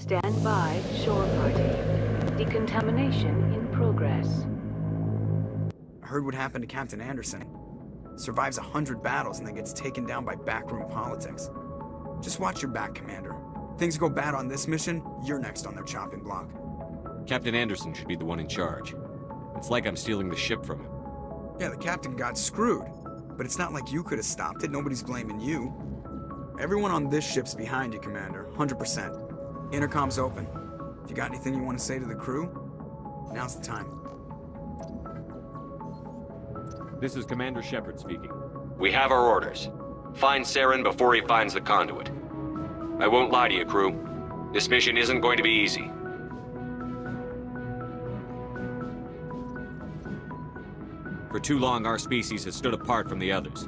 Stand by, shore party. Decontamination in progress. I heard what happened to Captain Anderson. Survives 100 battles and then gets taken down by backroom politics. Just watch your back, Commander. Things go bad on this mission, you're next on their chopping block. Captain Anderson should be the one in charge. It's like I'm stealing the ship from him. Yeah, the captain got screwed. But it's not like you could have stopped it. Nobody's blaming you. Everyone on this ship's behind you, Commander. 100%. Intercom's open. If you got anything you want to say to the crew, now's the time. This is Commander Shepard speaking. We have our orders. Find Saren before he finds the conduit. I won't lie to you, crew. This mission isn't going to be easy. For too long, our species has stood apart from the others.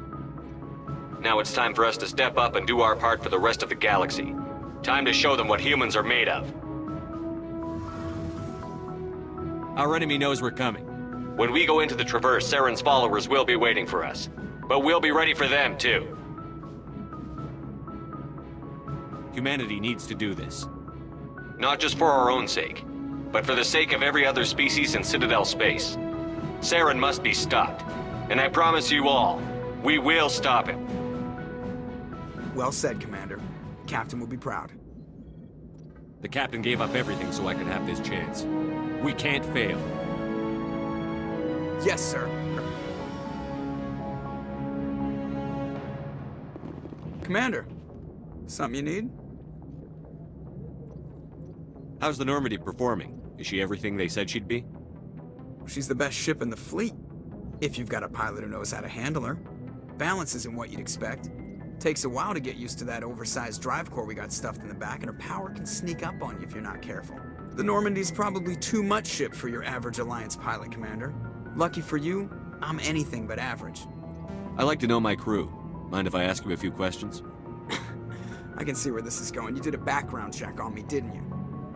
Now it's time for us to step up and do our part for the rest of the galaxy. Time to show them what humans are made of. Our enemy knows we're coming. When we go into the Traverse, Saren's followers will be waiting for us. But we'll be ready for them, too. Humanity needs to do this. Not just for our own sake, but for the sake of every other species in Citadel space. Saren must be stopped. And I promise you all, we will stop him. Well said, Commander. Captain will be proud. The captain gave up everything so I could have this chance. We can't fail. Yes, sir. Commander, something you need? How's the Normandie performing? Is she everything they said she'd be? She's the best ship in the fleet. If you've got a pilot who knows how to handle her. Balance isn't what you'd expect. Takes a while to get used to that oversized drive core we got stuffed in the back, and her power can sneak up on you if you're not careful. The Normandie's probably too much ship for your average Alliance pilot, Commander. Lucky for you, I'm anything but average. I like to know my crew. Mind if I ask you a few questions? I can see where this is going. You did a background check on me, didn't you?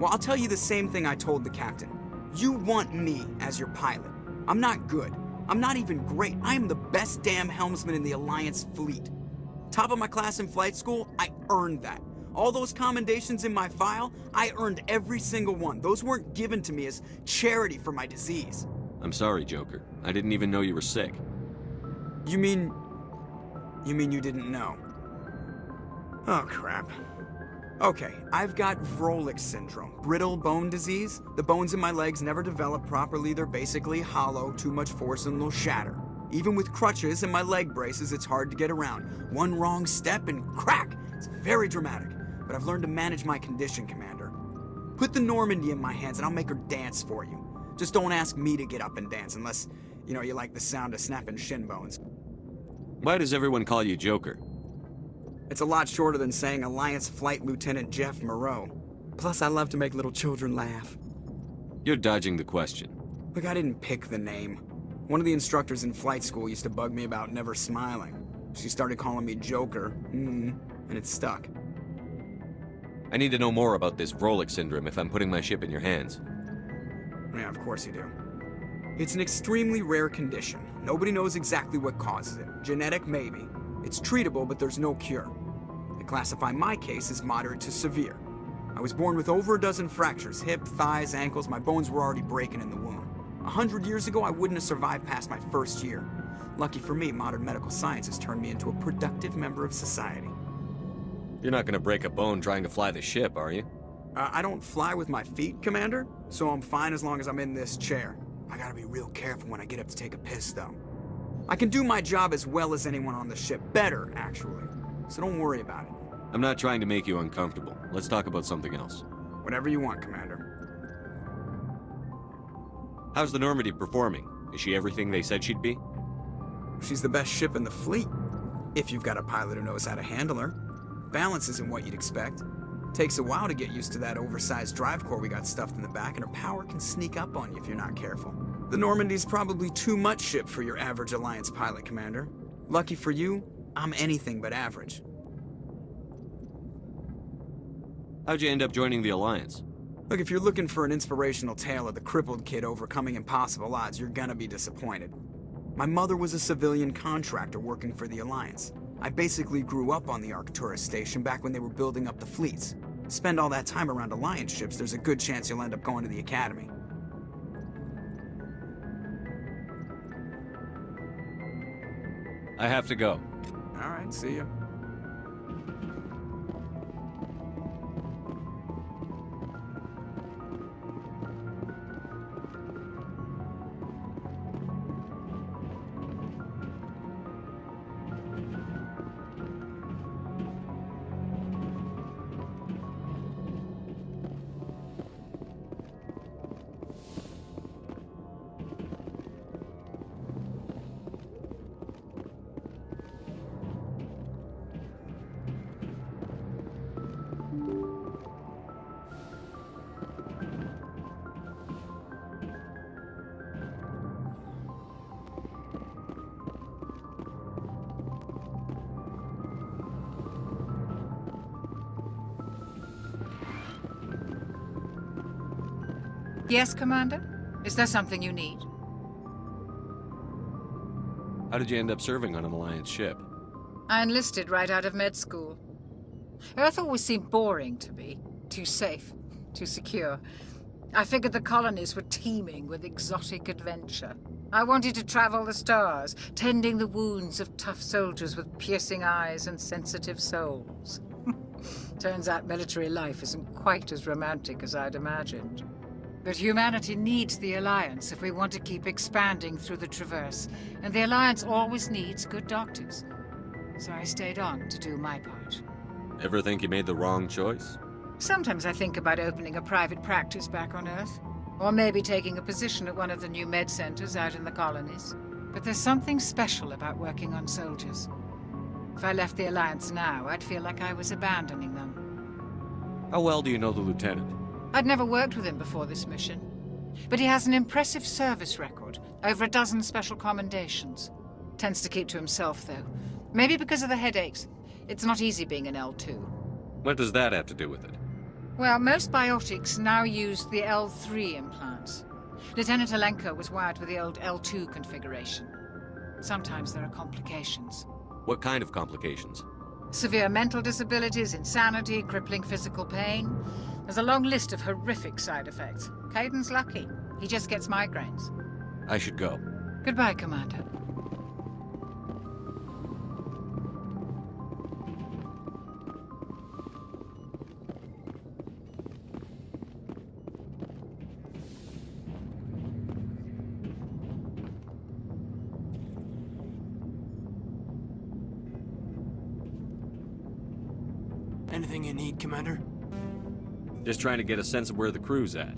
Well, I'll tell you the same thing I told the captain. You want me as your pilot. I'm not good. I'm not even great. I am the best damn helmsman in the Alliance fleet. Top of my class in flight school, I earned that. All those commendations in my file, I earned every single one. Those weren't given to me as charity for my disease. I'm sorry, Joker. I didn't even know you were sick. You mean you didn't know? Oh, crap. Okay, I've got Vrolik syndrome, brittle bone disease. The bones in my legs never develop properly. They're basically hollow, too much force and they'll shatter. Even with crutches and my leg braces, it's hard to get around. One wrong step and crack! It's very dramatic, but I've learned to manage my condition, Commander. Put the Normandie in my hands and I'll make her dance for you. Just don't ask me to get up and dance unless, you like the sound of snapping shin bones. Why does everyone call you Joker? It's a lot shorter than saying Alliance Flight Lieutenant Jeff Moreau. Plus, I love to make little children laugh. You're dodging the question. Look, I didn't pick the name. One of the instructors in flight school used to bug me about never smiling. She started calling me Joker, and it stuck. I need to know more about this Vrolik syndrome if I'm putting my ship in your hands. Yeah, of course you do. It's an extremely rare condition. Nobody knows exactly what causes it. Genetic, maybe. It's treatable, but there's no cure. They classify my case as moderate to severe. I was born with over a dozen fractures, hip, thighs, ankles. My bones were already breaking in the womb. 100 years ago, I wouldn't have survived past my first year. Lucky for me, modern medical science has turned me into a productive member of society. You're not gonna break a bone trying to fly the ship, are you? I don't fly with my feet, Commander, so I'm fine as long as I'm in this chair. I gotta be real careful when I get up to take a piss, though. I can do my job as well as anyone on the ship. Better, actually. So don't worry about it. I'm not trying to make you uncomfortable. Let's talk about something else. Whatever you want, Commander. How's the Normandie performing? Is she everything they said she'd be? She's the best ship in the fleet. If you've got a pilot who knows how to handle her. Balance isn't what you'd expect. Takes a while to get used to that oversized drive core we got stuffed in the back, and her power can sneak up on you if you're not careful. The Normandie's probably too much ship for your average Alliance pilot, Commander. Lucky for you, I'm anything but average. How'd you end up joining the Alliance? Look, if you're looking for an inspirational tale of the crippled kid overcoming impossible odds, you're gonna be disappointed. My mother was a civilian contractor working for the Alliance. I basically grew up on the Arcturus station back when they were building up the fleets. Spend all that time around Alliance ships, there's a good chance you'll end up going to the Academy. I have to go. Alright, see ya. Yes, Commander? Is there something you need? How did you end up serving on an Alliance ship? I enlisted right out of med school. Earth always seemed boring to me. Too safe, too secure. I figured the colonies were teeming with exotic adventure. I wanted to travel the stars, tending the wounds of tough soldiers with piercing eyes and sensitive souls. Turns out military life isn't quite as romantic as I'd imagined. But humanity needs the Alliance if we want to keep expanding through the Traverse, and the Alliance always needs good doctors. So I stayed on to do my part. Ever think you made the wrong choice? Sometimes I think about opening a private practice back on Earth, or maybe taking a position at one of the new med centers out in the colonies. But there's something special about working on soldiers. If I left the Alliance now, I'd feel like I was abandoning them. How well do you know the Lieutenant? I'd never worked with him before this mission, but he has an impressive service record, over a dozen special commendations. Tends to keep to himself, though. Maybe because of the headaches. It's not easy being an L2. What does that have to do with it? Well, most biotics now use the L3 implants. Lieutenant Alenko was wired with the old L2 configuration. Sometimes there are complications. What kind of complications? Severe mental disabilities, insanity, crippling physical pain. There's a long list of horrific side effects. Caden's lucky. He just gets migraines. I should go. Goodbye, Commander. Anything you need, Commander? Just trying to get a sense of where the crew's at.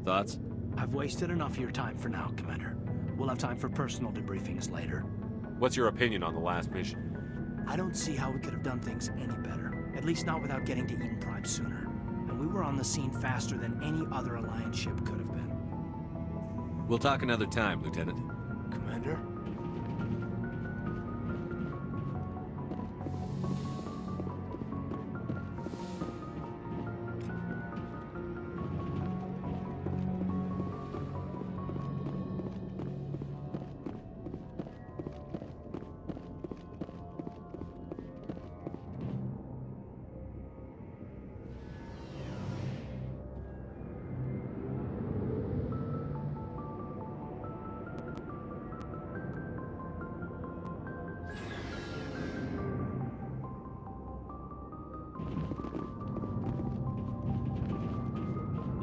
Thoughts? I've wasted enough of your time for now, Commander. We'll have time for personal debriefings later. What's your opinion on the last mission? I don't see how we could have done things any better. At least not without getting to Eden Prime sooner. And we were on the scene faster than any other Alliance ship could have been. We'll talk another time, Lieutenant. Commander?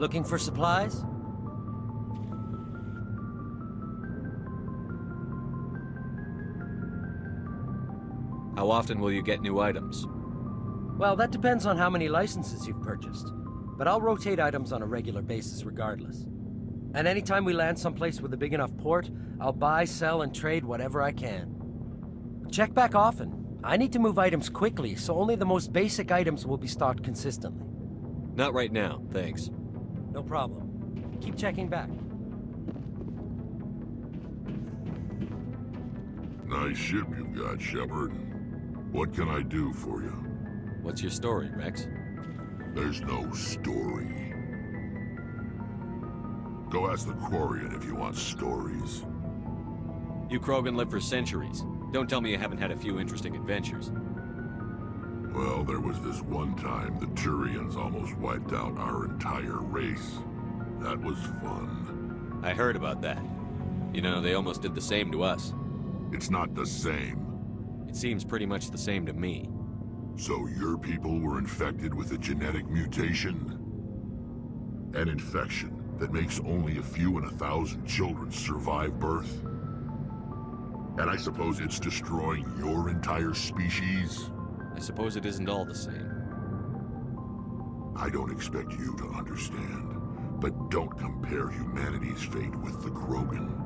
Looking for supplies? How often will you get new items? Well, that depends on how many licenses you've purchased. But I'll rotate items on a regular basis regardless. And anytime we land someplace with a big enough port, I'll buy, sell, and trade whatever I can. Check back often. I need to move items quickly, so only the most basic items will be stocked consistently. Not right now, thanks. No problem. Keep checking back. Nice ship you've got, Shepard. What can I do for you? What's your story, Rex? There's no story. Go ask the Quarian if you want stories. You Krogan lived for centuries. Don't tell me you haven't had a few interesting adventures. Well, there was this one time the Turians almost wiped out our entire race. That was fun. I heard about that. You know, they almost did the same to us. It's not the same. It seems pretty much the same to me. So your people were infected with a genetic mutation? An infection that makes only a few in 1,000 children survive birth? And I suppose it's destroying your entire species? I suppose it isn't all the same. I don't expect you to understand, but don't compare humanity's fate with the Krogan.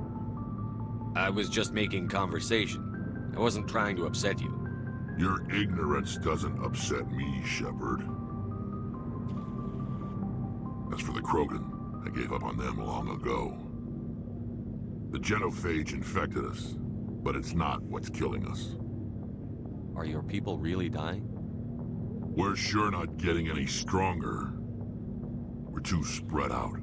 I was just making conversation. I wasn't trying to upset you. Your ignorance doesn't upset me, Shepard. As for the Krogan, I gave up on them long ago. The genophage infected us, but it's not what's killing us. Are your people really dying? We're sure not getting any stronger. We're too spread out.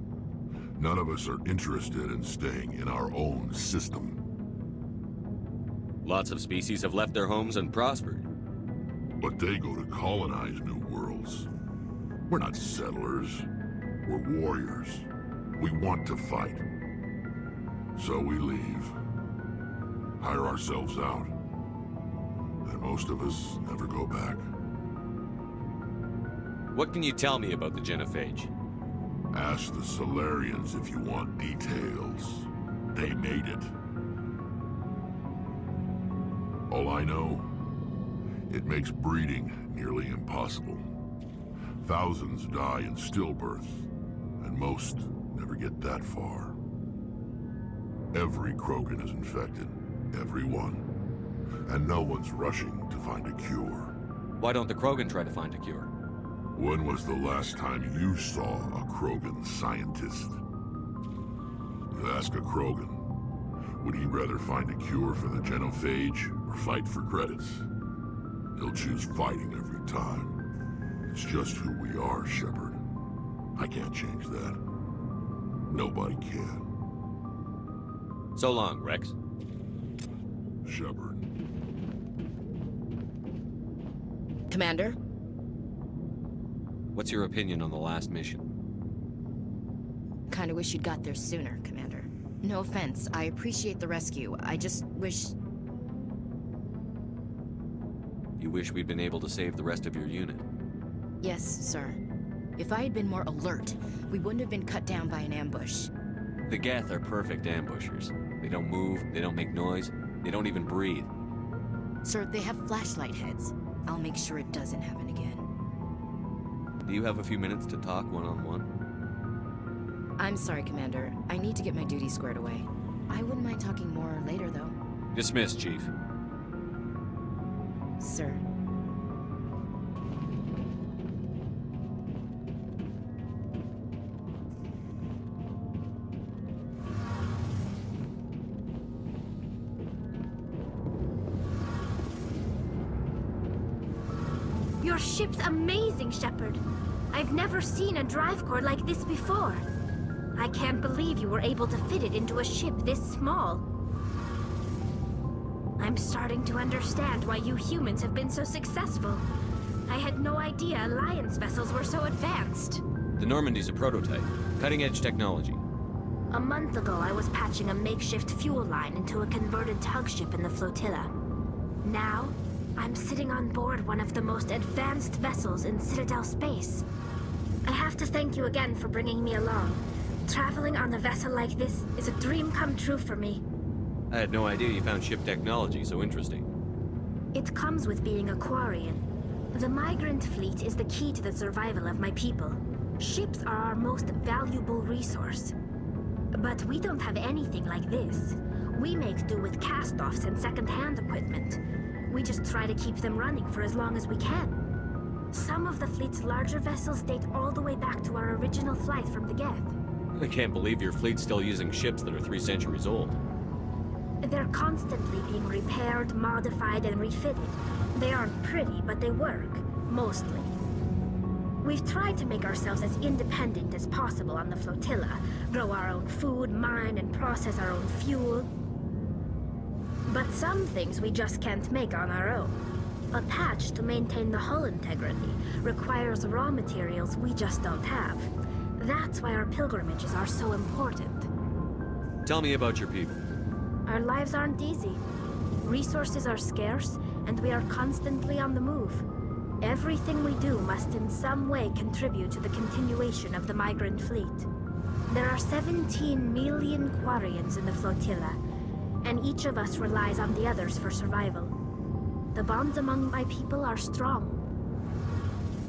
None of us are interested in staying in our own system. Lots of species have left their homes and prospered. But they go to colonize new worlds. We're not settlers. We're warriors. We want to fight. So we leave. Hire ourselves out. And most of us never go back. What can you tell me about the genophage? Ask the Solarians if you want details. They made it. All I know, it makes breeding nearly impossible. Thousands die in stillbirth, and most never get that far. Every Krogan is infected. Every one. And no one's rushing to find a cure. Why don't the Krogan try to find a cure? When was the last time you saw a Krogan scientist? You ask a Krogan, would he rather find a cure for the genophage or fight for credits? He'll choose fighting every time. It's just who we are, Shepard. I can't change that. Nobody can. So long, Rex. Shepard. Commander? What's your opinion on the last mission? Kinda wish you'd got there sooner, Commander. No offense, I appreciate the rescue. I just wish... You wish we'd been able to save the rest of your unit? Yes, sir. If I had been more alert, we wouldn't have been cut down by an ambush. The Geth are perfect ambushers. They don't move, they don't make noise, they don't even breathe. Sir, they have flashlight heads. I'll make sure it doesn't happen again. Do you have a few minutes to talk one-on-one? I'm sorry, Commander. I need to get my duties squared away. I wouldn't mind talking more later, though. Dismissed, Chief. Sir. Your ship's amazing, Shepard. I've never seen a drive core like this before. I can't believe you were able to fit it into a ship this small. I'm starting to understand why you humans have been so successful. I had no idea Alliance vessels were so advanced. The Normandie's a prototype. Cutting-edge technology. A month ago, I was patching a makeshift fuel line into a converted tug ship in the flotilla. Now, I'm sitting on board one of the most advanced vessels in Citadel space. I have to thank you again for bringing me along. Traveling on a vessel like this is a dream come true for me. I had no idea you found ship technology so interesting. It comes with being a Quarian. The migrant fleet is the key to the survival of my people. Ships are our most valuable resource. But we don't have anything like this. We make do with cast-offs and second-hand equipment. We just try to keep them running for as long as we can. Some of the fleet's larger vessels date all the way back to our original flight from the Geth. I can't believe your fleet's still using ships that are 3 centuries old. They're constantly being repaired, modified, and refitted. They aren't pretty, but they work. Mostly. We've tried to make ourselves as independent as possible on the flotilla. Grow our own food, mine, and process our own fuel. But some things we just can't make on our own. A patch to maintain the hull integrity requires raw materials we just don't have. That's why our pilgrimages are so important. Tell me about your people. Our lives aren't easy. Resources are scarce, and we are constantly on the move. Everything we do must in some way contribute to the continuation of the migrant fleet. There are 17 million Quarians in the flotilla, and each of us relies on the others for survival. The bonds among my people are strong.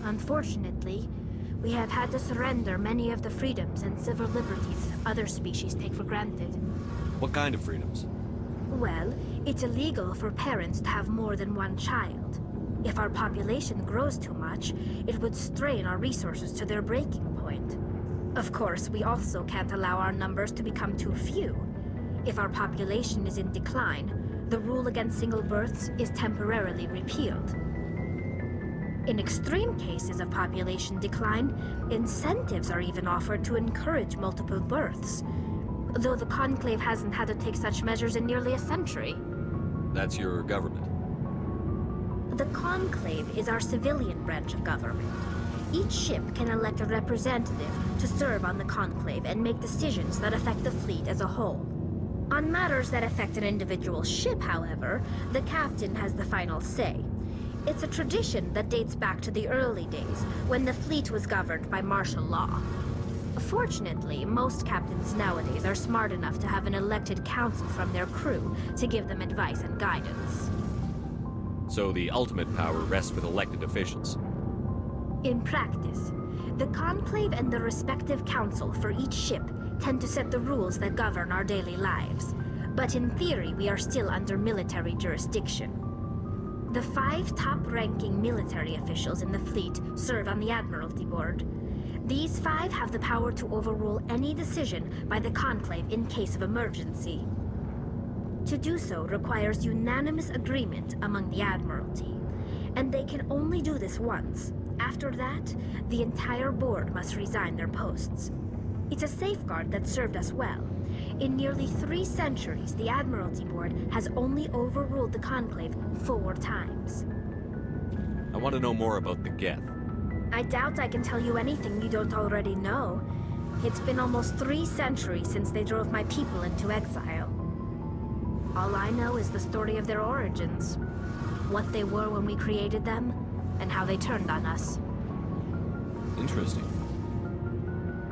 Unfortunately, we have had to surrender many of the freedoms and civil liberties other species take for granted. What kind of freedoms? Well, it's illegal for parents to have more than one child. If our population grows too much, it would strain our resources to their breaking point. Of course, we also can't allow our numbers to become too few. If our population is in decline, the rule against single births is temporarily repealed. In extreme cases of population decline, incentives are even offered to encourage multiple births, though the Conclave hasn't had to take such measures in nearly a century. That's your government. The Conclave is our civilian branch of government. Each ship can elect a representative to serve on the Conclave and make decisions that affect the fleet as a whole. On matters that affect an individual ship, however, the captain has the final say. It's a tradition that dates back to the early days, when the fleet was governed by martial law. Fortunately, most captains nowadays are smart enough to have an elected council from their crew to give them advice and guidance. So the ultimate power rests with elected officials. In practice, the Conclave and the respective council for each ship tend to set the rules that govern our daily lives. But in theory, we are still under military jurisdiction. The 5 top-ranking military officials in the fleet serve on the Admiralty Board. These 5 have the power to overrule any decision by the Conclave in case of emergency. To do so requires unanimous agreement among the Admiralty, and they can only do this once. After that, the entire board must resign their posts. It's a safeguard that served us well. In nearly 3 centuries, the Admiralty Board has only overruled the Conclave 4 times. I want to know more about the Geth. I doubt I can tell you anything you don't already know. It's been almost 3 centuries since they drove my people into exile. All I know is the story of their origins, what they were when we created them, and how they turned on us. Interesting.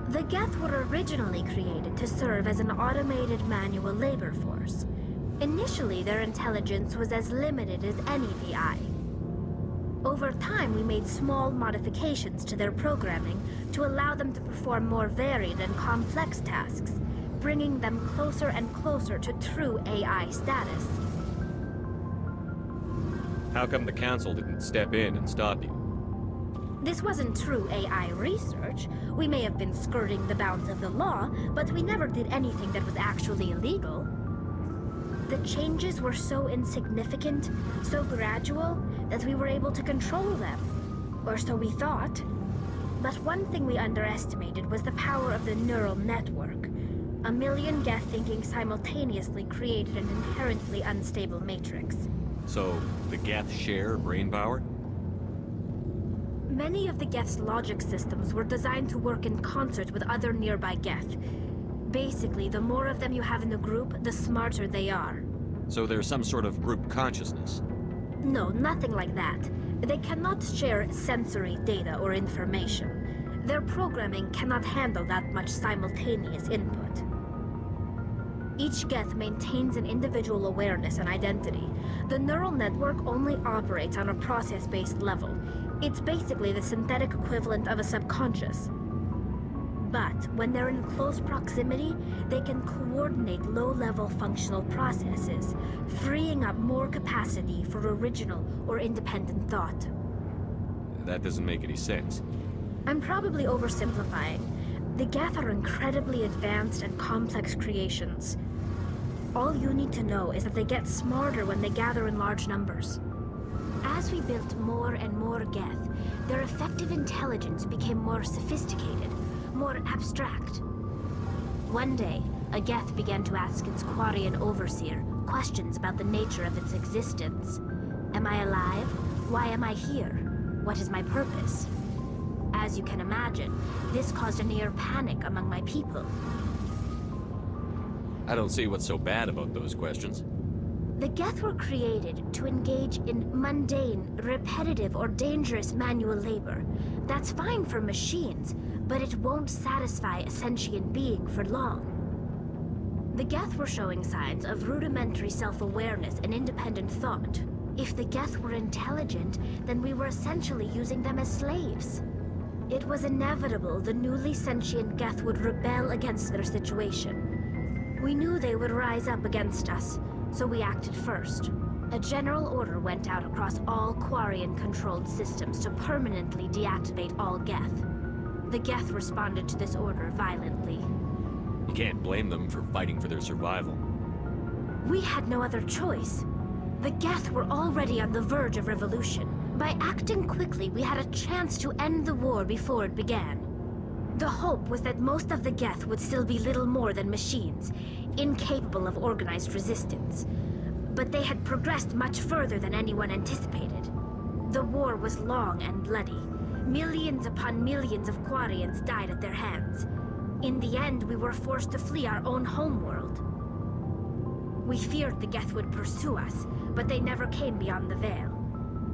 The Geth were originally created to serve as an automated manual labor force. Initially, their intelligence was as limited as any VI. Over time, we made small modifications to their programming to allow them to perform more varied and complex tasks, bringing them closer and closer to true AI status. How come the Council didn't step in and stop you? This wasn't true AI research. We may have been skirting the bounds of the law, but we never did anything that was actually illegal. The changes were so insignificant, so gradual, that we were able to control them. Or so we thought. But one thing we underestimated was the power of the neural network. A million Geth thinking simultaneously created an inherently unstable matrix. So, the Geth share brain power? Many of the Geth's logic systems were designed to work in concert with other nearby Geth. Basically, the more of them you have in the group, the smarter they are. So there's some sort of group consciousness? No, nothing like that. They cannot share sensory data or information. Their programming cannot handle that much simultaneous input. Each Geth maintains an individual awareness and identity. The neural network only operates on a process-based level. It's basically the synthetic equivalent of a subconscious. But when they're in close proximity, they can coordinate low-level functional processes, freeing up more capacity for original or independent thought. That doesn't make any sense. I'm probably oversimplifying. The Geth are incredibly advanced and complex creations. All you need to know is that they get smarter when they gather in large numbers. As we built more and more Geth, their effective intelligence became more sophisticated, more abstract. One day, a Geth began to ask its Quarian overseer questions about the nature of its existence. Am I alive? Why am I here? What is my purpose? As you can imagine, this caused a near panic among my people. I don't see what's so bad about those questions. The Geth were created to engage in mundane, repetitive, or dangerous manual labor. That's fine for machines, but it won't satisfy a sentient being for long. The Geth were showing signs of rudimentary self-awareness and independent thought. If the Geth were intelligent, then we were essentially using them as slaves. It was inevitable the newly sentient Geth would rebel against their situation. We knew they would rise up against us, so we acted first. A general order went out across all Quarian-controlled systems to permanently deactivate all Geth. The Geth responded to this order violently. You can't blame them for fighting for their survival. We had no other choice. The Geth were already on the verge of revolution. By acting quickly, we had a chance to end the war before it began. The hope was that most of the Geth would still be little more than machines, incapable of organized resistance. But they had progressed much further than anyone anticipated. The war was long and bloody. Millions upon millions of Quarians died at their hands. In the end, we were forced to flee our own homeworld. We feared the Geth would pursue us, but they never came beyond the Veil.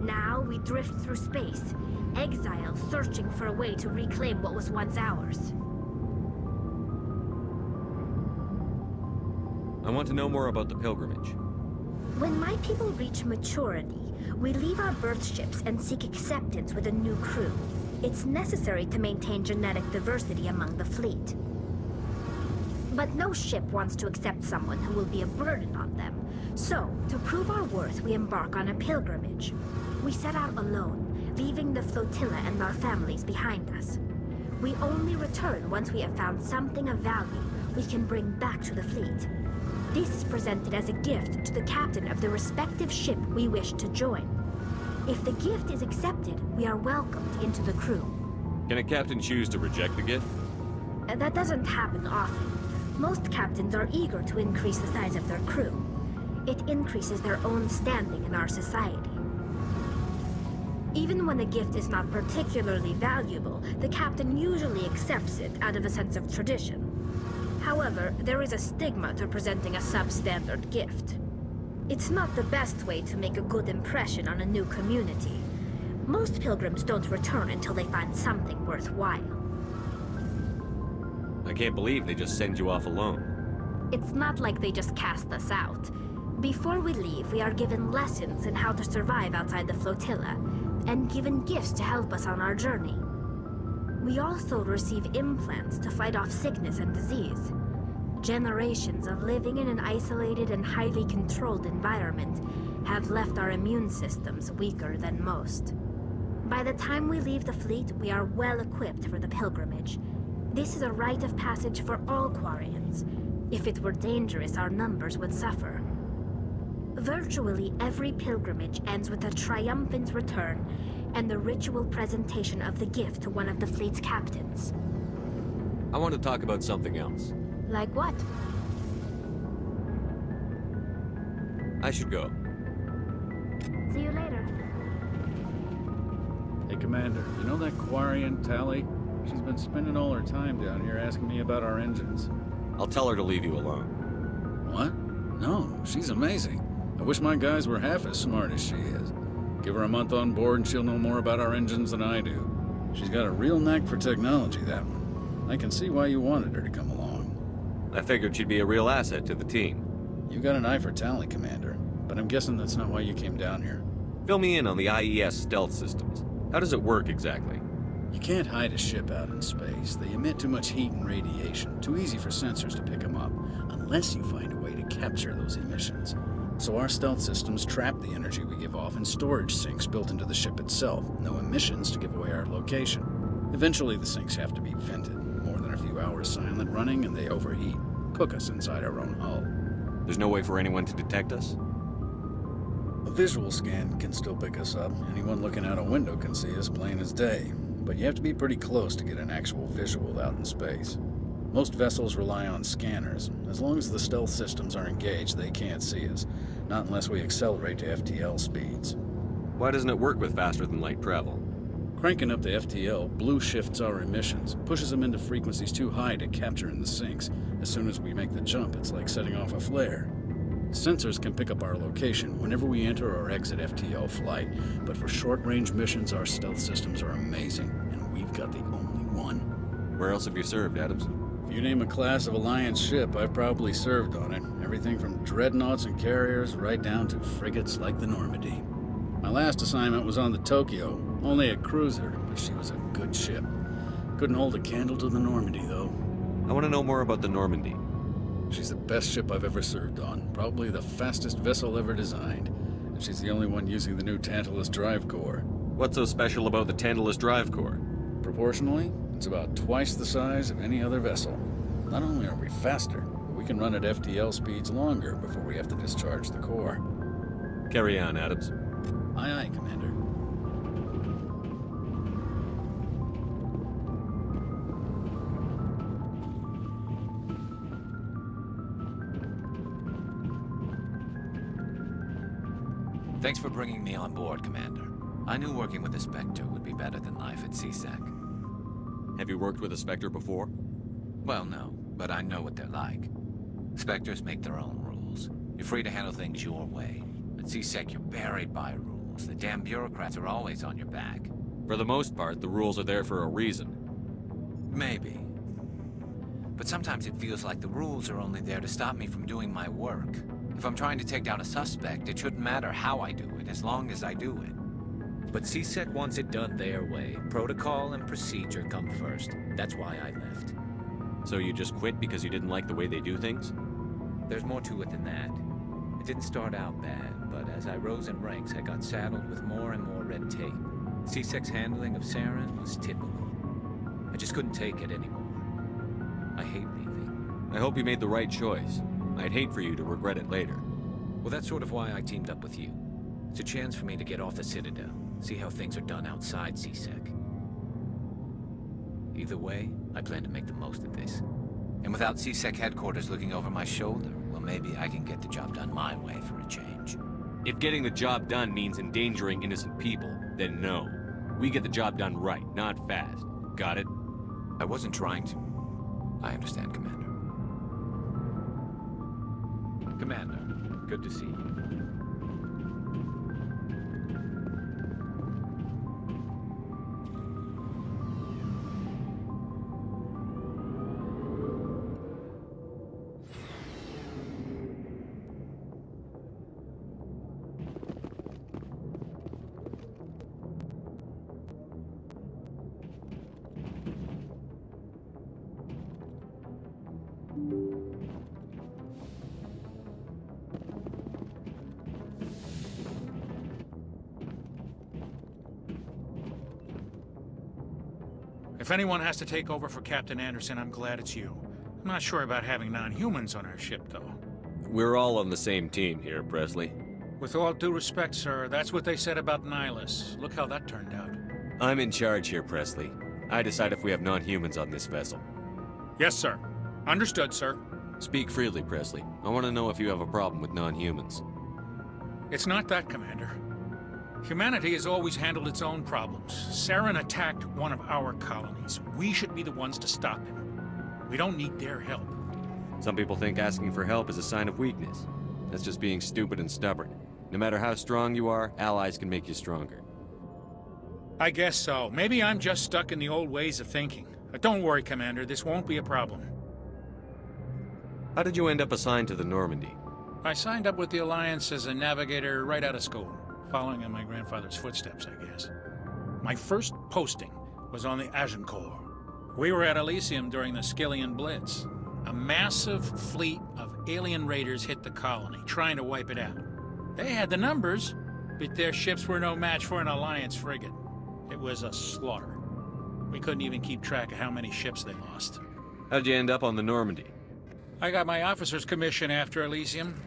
Now we drift through space, exiled, searching for a way to reclaim what was once ours. I want to know more about the pilgrimage. When my people reach maturity, we leave our birth ships and seek acceptance with a new crew. It's necessary to maintain genetic diversity among the fleet. But no ship wants to accept someone who will be a burden on them. So, to prove our worth, we embark on a pilgrimage. We set out alone, leaving the flotilla and our families behind us. We only return once we have found something of value we can bring back to the fleet. This is presented as a gift to the captain of the respective ship we wish to join. If the gift is accepted, we are welcomed into the crew. Can a captain choose to reject the gift? That doesn't happen often. Most captains are eager to increase the size of their crew. It increases their own standing in our society. Even when a gift is not particularly valuable, the captain usually accepts it out of a sense of tradition. However, there is a stigma to presenting a substandard gift. It's not the best way to make a good impression on a new community. Most pilgrims don't return until they find something worthwhile. I can't believe they just send you off alone. It's not like they just cast us out. Before we leave, we are given lessons in how to survive outside the flotilla, and given gifts to help us on our journey. We also receive implants to fight off sickness and disease. Generations of living in an isolated and highly controlled environment have left our immune systems weaker than most. By the time we leave the fleet, we are well equipped for the pilgrimage. This is a rite of passage for all Quarians. If it were dangerous, our numbers would suffer. Virtually every pilgrimage ends with a triumphant return and the ritual presentation of the gift to one of the fleet's captains. I want to talk about something else. Like what? I should go. See you later. Hey, Commander, you know that Quarian, Tally? She's been spending all her time down here asking me about our engines. I'll tell her to leave you alone. What? No, she's amazing. I wish my guys were half as smart as she is. Give her a month on board and she'll know more about our engines than I do. She's got a real knack for technology, that one. I can see why you wanted her to come along. I figured she'd be a real asset to the team. You got an eye for Tally, Commander, but I'm guessing that's not why you came down here. Fill me in on the IES stealth systems. How does it work exactly? You can't hide a ship out in space. They emit too much heat and radiation, too easy for sensors to pick them up, unless you find a way to capture those emissions. So our stealth systems trap the energy we give off in storage sinks built into the ship itself. No emissions to give away our location. Eventually the sinks have to be vented. More than a few hours silent running and they overheat. Cook us inside our own hull. There's no way for anyone to detect us? A visual scan can still pick us up. Anyone looking out a window can see us plain as day. But you have to be pretty close to get an actual visual out in space. Most vessels rely on scanners. As long as the stealth systems are engaged, they can't see us. Not unless we accelerate to FTL speeds. Why doesn't it work with faster-than-light travel? Cranking up the FTL blue shifts our emissions, pushes them into frequencies too high to capture in the sinks. As soon as we make the jump, it's like setting off a flare. Sensors can pick up our location whenever we enter or exit FTL flight, but for short-range missions, our stealth systems are amazing, and we've got the only one. Where else have you served, Adams? If you name a class of Alliance ship, I've probably served on it. Everything from dreadnoughts and carriers right down to frigates like the Normandie. My last assignment was on the Tokyo, only a cruiser, but she was a good ship. Couldn't hold a candle to the Normandie, though. I want to know more about the Normandie. She's the best ship I've ever served on, probably the fastest vessel ever designed. And she's the only one using the new Tantalus drive core. What's so special about the Tantalus drive core? Proportionally, it's about twice the size of any other vessel. Not only are we faster, but we can run at FTL speeds longer before we have to discharge the core. Carry on, Adams. Aye, aye, Commander. Thanks for bringing me on board, Commander. I knew working with the Spectre would be better than life at CSEC. Have you worked with a Spectre before? Well, no, but I know what they're like. Spectres make their own rules. You're free to handle things your way. At CSEC, you're buried by rules. The damn bureaucrats are always on your back. For the most part, the rules are there for a reason. Maybe. But sometimes it feels like the rules are only there to stop me from doing my work. If I'm trying to take down a suspect, it shouldn't matter how I do it, as long as I do it. But CSEC wants it done their way. Protocol and procedure come first. That's why I left. So you just quit because you didn't like the way they do things? There's more to it than that. It didn't start out bad, but as I rose in ranks, I got saddled with more and more red tape. CSEC's handling of Saren was typical. I just couldn't take it anymore. I hate leaving. I hope you made the right choice. I'd hate for you to regret it later. Well, that's sort of why I teamed up with you. It's a chance for me to get off the Citadel, see how things are done outside CSEC. Either way, I plan to make the most of this. And without CSEC headquarters looking over my shoulder, well, maybe I can get the job done my way for a change. If getting the job done means endangering innocent people, then no. We get the job done right, not fast. Got it? I wasn't trying to. I understand, Commander. Commander, good to see you. If anyone has to take over for Captain Anderson, I'm glad it's you. I'm not sure about having non-humans on our ship, though. We're all on the same team here, Presley. With all due respect, sir, that's what they said about Nihilus. Look how that turned out. I'm in charge here, Presley. I decide if we have non-humans on this vessel. Yes, sir. Understood, sir. Speak freely, Presley. I want to know if you have a problem with non-humans. It's not that, Commander. Humanity has always handled its own problems. Saren attacked one of our colonies. We should be the ones to stop him. We don't need their help. Some people think asking for help is a sign of weakness. That's just being stupid and stubborn. No matter how strong you are, allies can make you stronger. I guess so. Maybe I'm just stuck in the old ways of thinking. But don't worry, Commander. This won't be a problem. How did you end up assigned to the Normandie? I signed up with the Alliance as a navigator right out of school. Following in my grandfather's footsteps, I guess. My first posting was on the Agincourt. We were at Elysium during the Skillian Blitz. A massive fleet of alien raiders hit the colony, trying to wipe it out. They had the numbers, but their ships were no match for an Alliance frigate. It was a slaughter. We couldn't even keep track of how many ships they lost. How'd you end up on the Normandie? I got my officer's commission after Elysium.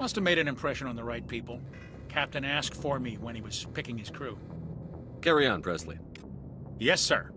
Must have made an impression on the right people. Captain asked for me when he was picking his crew. Carry on, Presley. Yes, sir.